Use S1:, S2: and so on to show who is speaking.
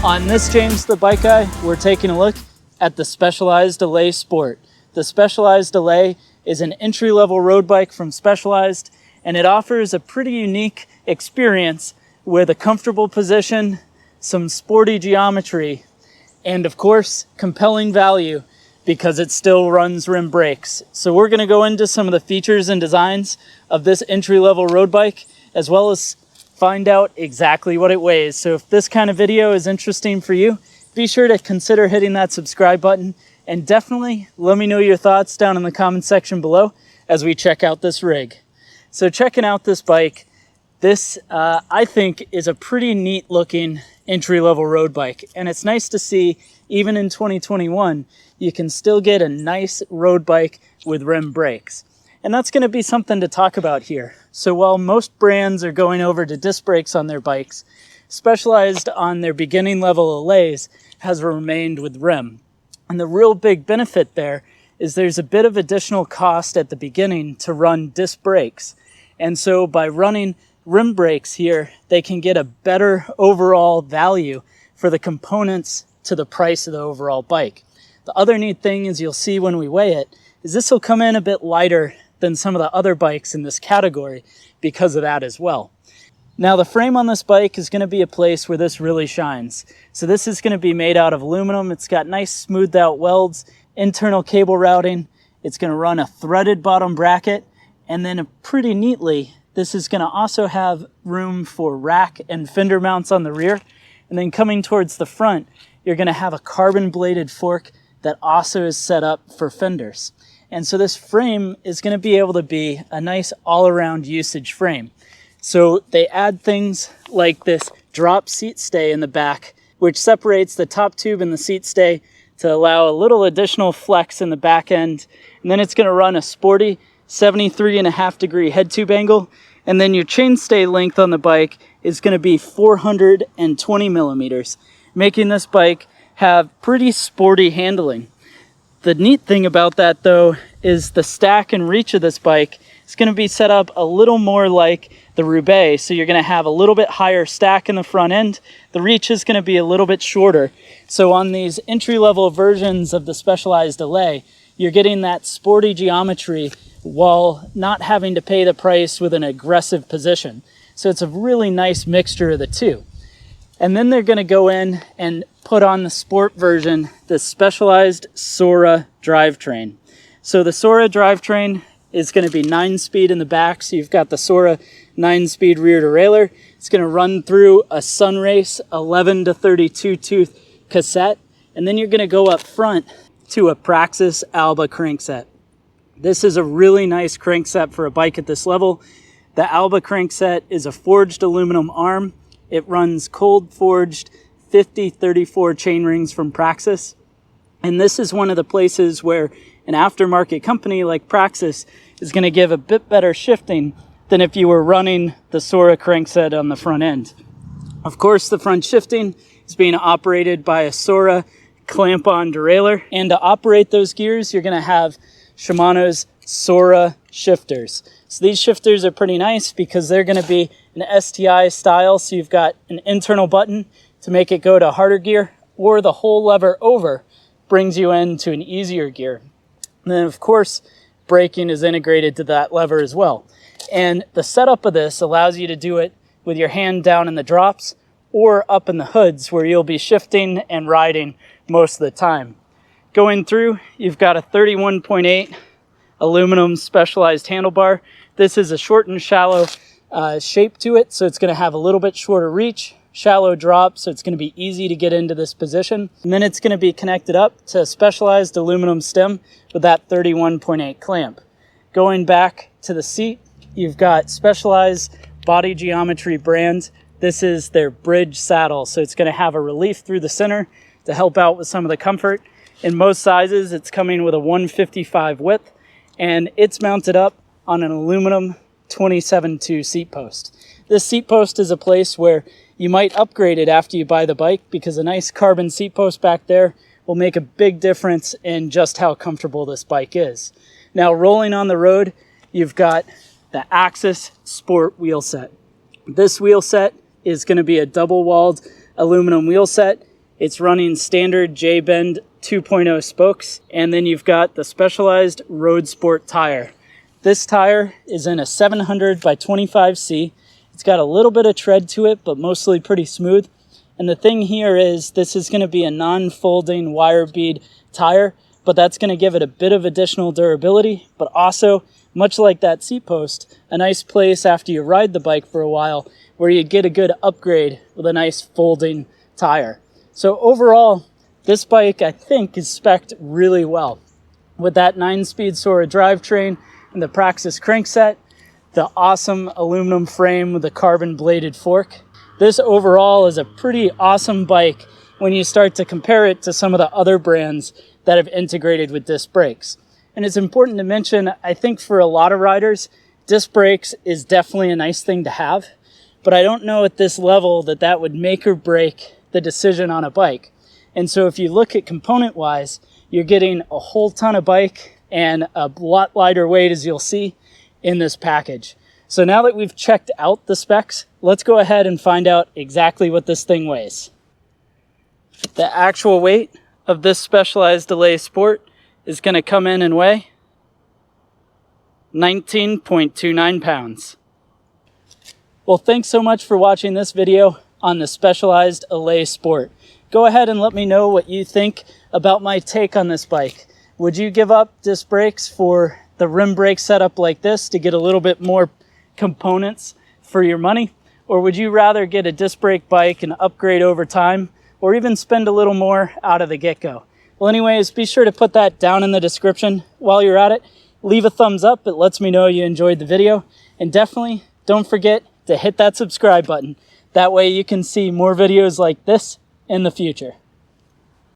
S1: On this James the Bike Guy, we're taking a look at the Specialized Allez Sport. The Specialized Allez is an entry-level road bike from Specialized, and it offers a pretty unique experience with a comfortable position, some sporty geometry, and of course, compelling value because it still runs rim brakes. So we're gonna go into some of the features and designs of this entry-level road bike, as well as find out exactly what it weighs. So if this kind of video is interesting for you, be sure to consider hitting that subscribe button, and definitely let me know your thoughts down in the comment section below as we check out this rig. So checking out this bike, this I think is a pretty neat looking entry-level road bike, and it's nice to see even in 2021 you can still get a nice road bike with rim brakes. And that's going to be something to talk about here. So while most brands are going over to disc brakes on their bikes, Specialized on their beginning level Allez has remained with rim. And the real big benefit there is there's a bit of additional cost at the beginning to run disc brakes. And so by running rim brakes here, they can get a better overall value for the components to the price of the overall bike. The other neat thing is you'll see when we weigh it, is this will come in a bit lighter than some of the other bikes in this category because of that as well. Now the frame on this bike is going to be a place where this really shines. So this is going to be made out of aluminum. It's got nice smoothed out welds, internal cable routing. It's going to run a threaded bottom bracket, and then pretty neatly this is going to also have room for rack and fender mounts on the rear. And then coming towards the front, you're going to have a carbon bladed fork that also is set up for fenders. And so this frame is going to be able to be a nice all-around usage frame. So they add things like this drop seat stay in the back, which separates the top tube and the seat stay to allow a little additional flex in the back end. And then it's going to run a sporty 73.5 degree head tube angle. And then your chainstay length on the bike is going to be 420 millimeters, making this bike have pretty sporty handling. The neat thing about that though is the stack and reach of this bike is going to be set up a little more like the Roubaix. So you're going to have a little bit higher stack in the front end. The reach is going to be a little bit shorter. So on these entry-level versions of the Specialized Allez, you're getting that sporty geometry while not having to pay the price with an aggressive position. So it's a really nice mixture of the two. And then they're going to go in and put on the sport version, the Specialized Sora drivetrain. So the Sora drivetrain is going to be 9-speed in the back. So you've got the Sora 9-speed rear derailleur. It's going to run through a Sunrace 11 to 32 tooth cassette. And then you're going to go up front to a Praxis Alba crankset. This is a really nice crankset for a bike at this level. The Alba crankset is a forged aluminum arm. It runs cold forged 50-34 chain rings from Praxis. And this is one of the places where an aftermarket company like Praxis is going to give a bit better shifting than if you were running the Sora crankset on the front end. Of course, the front shifting is being operated by a Sora clamp-on derailleur. And to operate those gears, you're going to have Shimano's Sora shifters. So these shifters are pretty nice because they're going to be an STI style. So you've got an internal button to make it go to harder gear, or the whole lever over brings you into an easier gear. And then of course, braking is integrated to that lever as well. And the setup of this allows you to do it with your hand down in the drops or up in the hoods where you'll be shifting and riding most of the time. Going through, you've got a 31.8 aluminum Specialized handlebar. This is a short and shallow shape to it, so it's going to have a little bit shorter reach, shallow drop, so it's going to be easy to get into this position. And then it's going to be connected up to a Specialized aluminum stem with that 31.8 clamp. Going back to the seat, you've got Specialized body geometry brand. This is their bridge saddle, so it's going to have a relief through the center to help out with some of the comfort. In most sizes, it's coming with a 155 width, and it's mounted up on an aluminum 27.2 seat post. This seat post is a place where you might upgrade it after you buy the bike because a nice carbon seat post back there will make a big difference in just how comfortable this bike is. Now, rolling on the road, you've got the Axis Sport wheel set. This wheel set is going to be a double-walled aluminum wheel set. It's running standard J-Bend 2.0 spokes, and then you've got the Specialized Road Sport tire. This tire is in a 700 by 25C. It's got a little bit of tread to it, but mostly pretty smooth. And the thing here is this is going to be a non-folding wire bead tire, but that's going to give it a bit of additional durability, but also, much like that seat post, a nice place after you ride the bike for a while where you get a good upgrade with a nice folding tire. So overall, this bike I think is spec'd really well. With that 9-speed Sora drivetrain and the Praxis crankset, the awesome aluminum frame with a carbon bladed fork. This overall is a pretty awesome bike when you start to compare it to some of the other brands that have integrated with disc brakes. And it's important to mention, I think for a lot of riders, disc brakes is definitely a nice thing to have, but I don't know at this level that that would make or break the decision on a bike. And so if you look at component-wise, you're getting a whole ton of bike and a lot lighter weight, as you'll see, in this package. So now that we've checked out the specs, let's go ahead and find out exactly what this thing weighs. The actual weight of this Specialized Allez Sport is going to come in and weigh 19.29 pounds. Well, thanks so much for watching this video on the Specialized Allez Sport. Go ahead and let me know what you think about my take on this bike. Would you give up disc brakes for the rim brake setup like this to get a little bit more components for your money? Or would you rather get a disc brake bike and upgrade over time, or even spend a little more out of the get-go? Well, anyways, be sure to put that down in the description. While you're at it, leave a thumbs up. It lets me know you enjoyed the video. And definitely don't forget to hit that subscribe button. That way you can see more videos like this in the future.